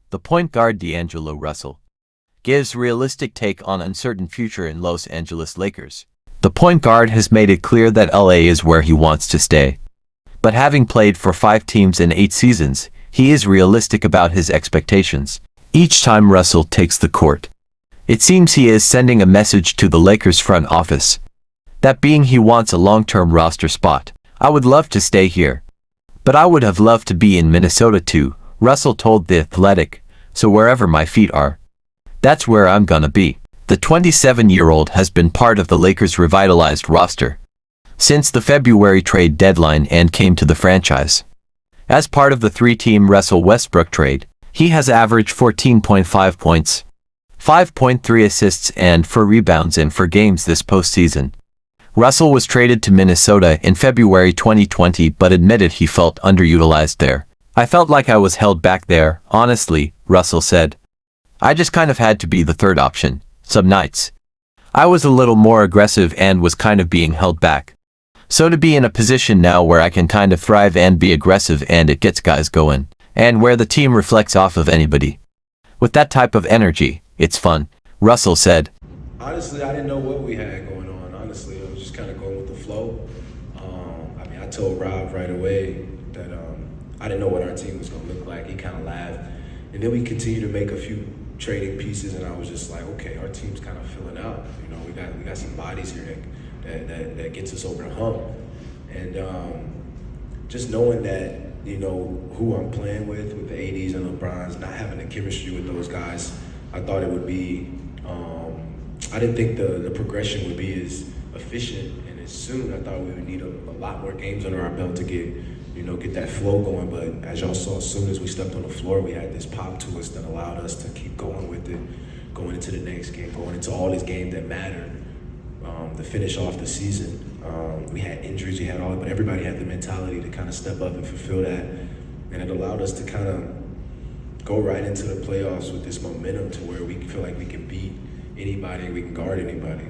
The point guard D'Angelo Russell gives realistic take on uncertain future in Los Angeles Lakers. The point guard has made it clear that LA is where he wants to stay. But having played for 5 teams in 8 seasons, he is realistic about his expectations. Each time Russell takes the court, it seems he is sending a message to the Lakers front office. That being he wants a long-term roster spot. I would love to stay here. But I would have loved to be in Minnesota too, Russell told The Athletic, so wherever my feet are, that's where I'm gonna be. The 27-year-old has been part of the Lakers' revitalized roster since the February trade deadline and came to the franchise as part of the 3-team Russell Westbrook trade. He has averaged 14.5 points, 5.3 assists and 4 rebounds in 4 games this postseason. Russell was traded to Minnesota in February 2020 but admitted he felt underutilized there. I felt like I was held back there, honestly, Russell said. I just kind of had to be the third option. Some nights I was a little more aggressive and was kind of being held back. So to be in a position now where I can kind of thrive and be aggressive and it gets guys going, and where the team reflects off of anybody with that type of energy, it's fun, Russell said. Honestly, I didn't know what we had going on. Honestly, I was just kind of going with the flow. I told Rob right away that I didn't know what our team was going to look like. He kind of laughed. And then we continued to make a few trading pieces, and I was just like, okay, our team's kind of filling out. You know, we got some bodies here that gets us over the hump. And just knowing that, you know, who I'm playing with the ADs and LeBrons, not having the chemistry with those guys, I thought it would be, I didn't think the progression would be as efficient and as soon. I thought we would need a lot more games under our belt to get that flow going. But as y'all saw, as soon as we stepped on the floor, we had this pop to us that allowed us to keep going with it, going into the next game, going into all these games that mattered, to finish off the season. We had injuries, we had all, but everybody had the mentality to kind of step up and fulfill that. And it allowed us to kind of go right into the playoffs with this momentum to where we feel like we can beat anybody, we can guard anybody.